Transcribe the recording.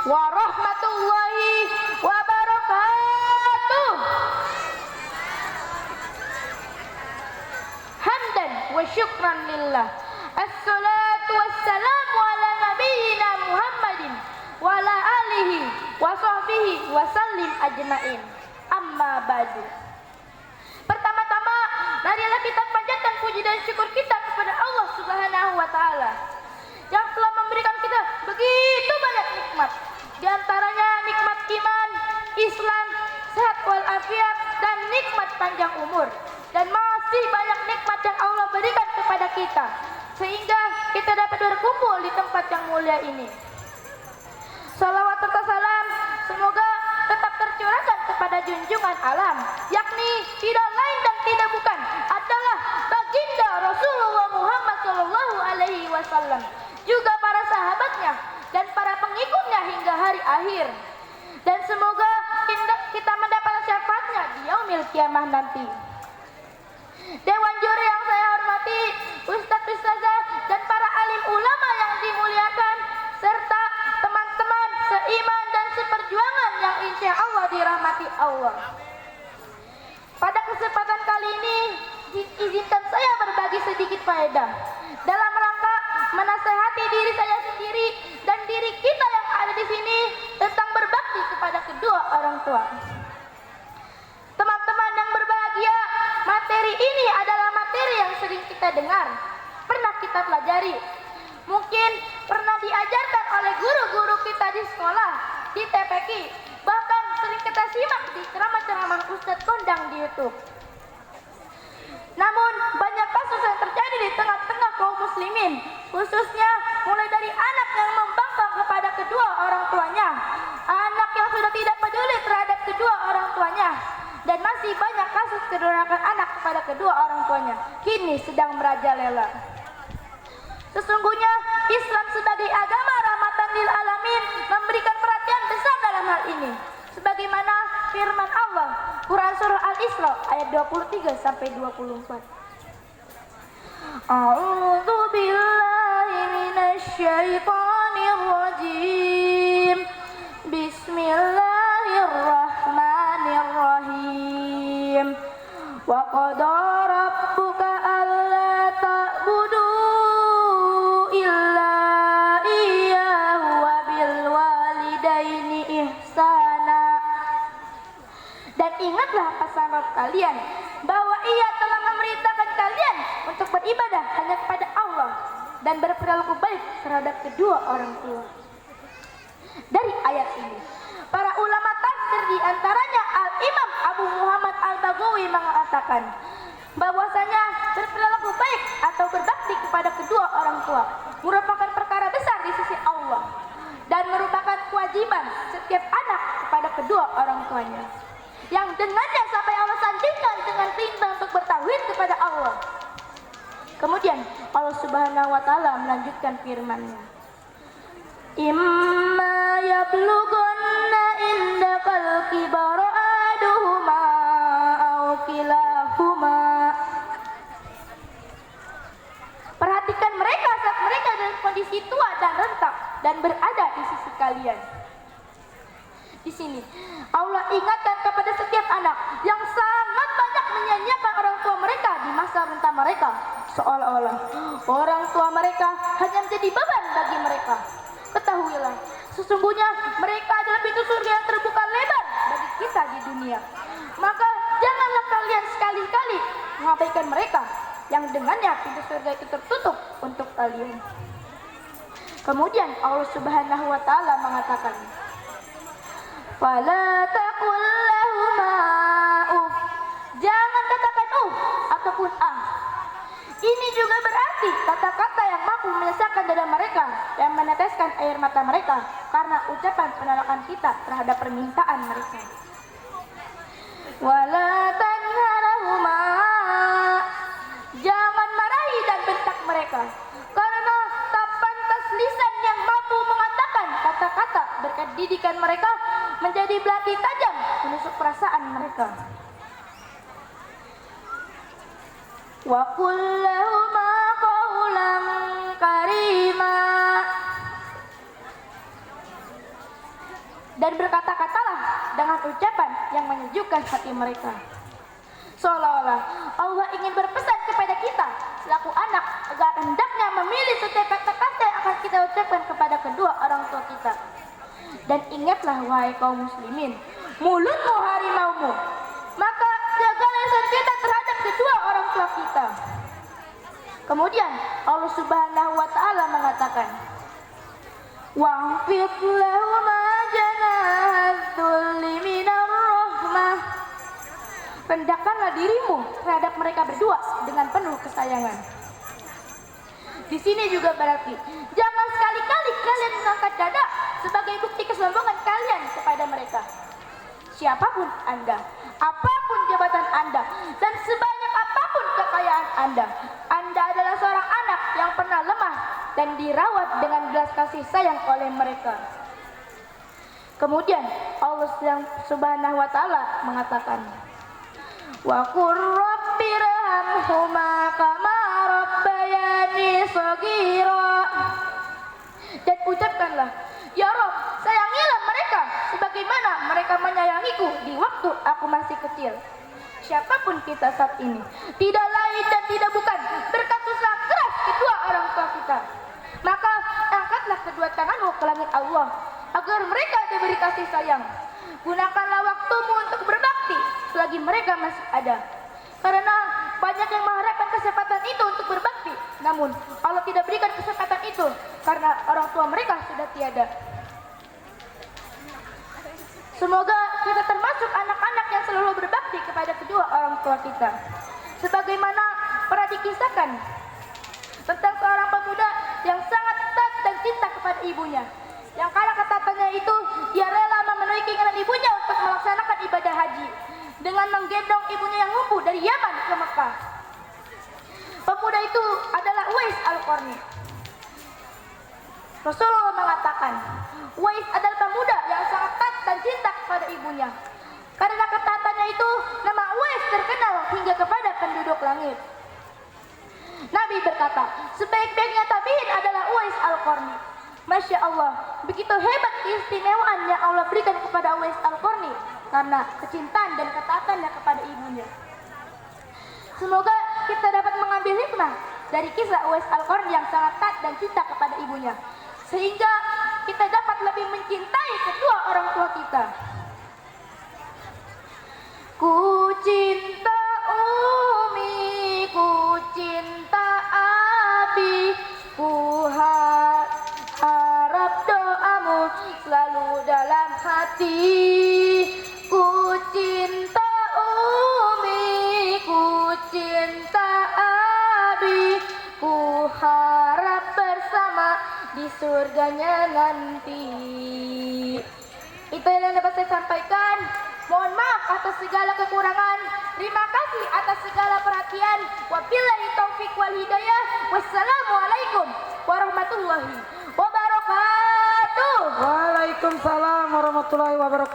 warahmatullahi wabarakatuh. Hamdan wa syukran lillah. Assalatu wassalamu ala nabiyyina Muhammadin wa ala alihi wa sahbihi wa sallim ajma'in. Amma ba'du. Pertama-tama, marilah kita panjatkan puji dan syukur kita kepada Allah Subhanahu wa taala yang telah memberikan kita begitu banyak nikmat. Di antaranya nikmat iman, Islam, sehat walafiat, dan nikmat panjang umur. Dan masih banyak nikmat yang Allah berikan kepada kita, sehingga kita dapat berkumpul di tempat yang mulia ini. Salawat serta salam semoga tetap tercurahkan kepada junjungan alam, yakni tidak lain dan tidak bukan adalah baginda Rasulullah Muhammad sallallahu alaihi wasallam, juga para sahabatnya dan para pengikutnya hingga hari akhir. Dan semoga kita mendapat syafaatnya di yaumil kiamah nanti. Dewan juri yang saya hormati, Ustadz Ustazah dan para alim ulama yang dimuliakan, serta teman-teman seiman dan seperjuangan yang insya Allah dirahmati Allah. Pada kesempatan kali ini, izinkan saya berbagi sedikit faedah dalam rangka menasehati diri saya sendiri dan diri kita yang ada di sini tentang berbakti kepada kedua orang tua. Teman-teman yang berbahagia, materi ini adalah materi yang sering kita dengar, pernah kita pelajari, mungkin pernah diajarkan oleh guru-guru kita di sekolah, di TPQ, bahkan sering kita simak di ceramah-ceramah Ustadz Kondang di YouTube. Namun banyak kasus yang terjadi di tengah-tengah kaum muslimin, khususnya mulai dari anak yang membangkang kepada kedua orang tuanya, anak yang sudah tidak peduli terhadap kedua orang tuanya, dan masih banyak kasus kedurhakaan anak kepada kedua orang tuanya kini sedang merajalela. Sesungguhnya Islam sebagai agama rahmatan lil alamin memberikan perhatian besar dalam hal ini, sebagaimana firman Allah Quran surah Al-Isra ayat 23 sampai 24. A'udzu billahi minasy syaithanir rajim. Bismillahirrahmanirrahim. Wa qada rabbuka alla ta'budu illa iyyahu wa bil walidaini ihsana. Dan ingatlah pesan Rabb kalian bahwa Ia telah memerintahkan kalian untuk beribadah hanya kepada Allah dan berperilaku baik terhadap kedua orang tua. Dari ayat ini, para ulama tafsir di antaranya Al-Imam Abu Muhammad Al-Baghawi mengatakan bahwasanya berperilaku baik atau berbakti kepada kedua orang tua merupakan perkara besar di sisi Allah dan merupakan kewajiban setiap anak kepada kedua orang tuanya, yang dengannya sampai Allah sandingkan dengan perintah untuk bertauhid kepada Allah. Kemudian Allah Subhanahu wa taala melanjutkan firman-Nya, imma yablughanna indakal kibara aduhuma aw kilahuma. Perhatikan mereka saat mereka dalam kondisi tua dan renta dan berada di sisi kalian. Di sini Allah ingatkan kepada setiap anak yang sangat banyak menyanyiakan orang tua mereka di masa renta mereka, seolah-olah orang tua mereka hanya menjadi beban bagi mereka. Ketahuilah, sesungguhnya mereka adalah pintu surga yang terbuka lebar bagi kita di dunia. Maka janganlah kalian sekali-kali mengabaikan mereka, yang dengannya pintu surga itu tertutup untuk kalian. Kemudian Allah Subhanahu wa taala mengatakan, fala taqul lahuma uff. Jangan katakan ataupun ah. Ini juga berarti kata-kata yang mampu menyesakkan dada mereka dan meneteskan air mata mereka karena ucapan penolakan kita terhadap permintaan mereka. Wala tanharahuma. Jangan marahi dan bentak mereka, karena tak pantas lisan yang mampu mengatakan kata-kata berkat didikan mereka menjadi belati tajam menusuk perasaan mereka. Wa qul lahuma qawlan karima. dan berkata-katalah dengan ucapan yang menyejukkan hati mereka. Seolah-olah Allah ingin berpesan kepada kita selaku anak agar hendaknya memilih setiap kata-kata yang akan kita ucapkan kepada kedua orang tua kita. Dan ingatlah wahai kaum muslimin, mulutmu harimaumu, maka jagalah sengketa terhadap kedua orang tua kita. Kemudian Allah Subhanahu wa taala mengatakan, wa'fid lahuma janahadh-dhulli minar rahmah. Rendahkanlah dirimu terhadap mereka berdua dengan penuh kesayangan. Di sini juga berarti jangan sekali-kali kalian mengangkat dada sebagai bukti kesombongan kalian kepada mereka. Siapapun Anda, apapun jabatan Anda, dan sebanyak apapun kekayaan Anda adalah seorang anak yang pernah lemah dan dirawat dengan belas kasih sayang oleh mereka. Kemudian Allah Subhanahu wa taala mengatakan, wa qur rabbirhamhuma kama rabbayani shaghira. Dan ucapkanlah, ya Rabb, sayangilah mereka sebagaimana mereka menyayangiku di waktu aku masih kecil. Siapapun kita saat ini, tidak lain dan tidak bukan berkat usaha keras kedua orang tua kita. Maka angkatlah kedua tanganmu ke langit Allah agar mereka diberi kasih sayang. Gunakanlah waktumu untuk berbakti selagi mereka masih ada. Karena banyak yang mengharapkan kesempatan itu untuk berbakti, namun Allah tidak berikan kesempatan itu karena orang tua mereka sudah tiada. Semoga kita termasuk anak-anak yang selalu berbakti kepada kedua orang tua kita. Sebagaimana pernah dikisahkan tentang seorang pemuda yang sangat taat dan cinta kepada ibunya. Yang karena ketatannya itu, ia rela memenuhi keinginan ibunya untuk melaksanakan ibadah haji dengan menggendong ibunya yang lumpuh dari Yaman ke Mekah. Pemuda itu adalah Uwais Al-Qarni. Rasulullah mengatakan, Uwais adalah pemuda yang sangat taat dan cinta kepada ibunya. Karena ketaatannya itu, nama Uwais terkenal hingga kepada penduduk langit. Nabi berkata, sebaik-baiknya tabi'in adalah Uwais Al-Qarni. Masya Allah, begitu hebat keistimewaan yang Allah berikan kepada Uwais Al-Qarni karena kecintaan dan ketaatannya kepada ibunya. Semoga kita dapat mengambil hikmah dari kisah Uwais Al-Qarni yang sangat taat dan cinta kepada ibunya, sehingga kita dapat lebih mencintai kedua orang tua kita. Ku cinta Umi, ku cinta Abi, ku harap doamu selalu dalam hati. Ku cinta Umi, ku cinta Abi, ku harap bersama di surganya nanti. Itu yang dapat saya sampaikan. Mohon maaf atas segala kekurangan. Terima kasih atas segala perhatian. Wabillahi taufik wal hidayah. Wassalamualaikum warahmatullahi wabarakatuh. Waalaikumsalam warahmatullahi wabarakatuh.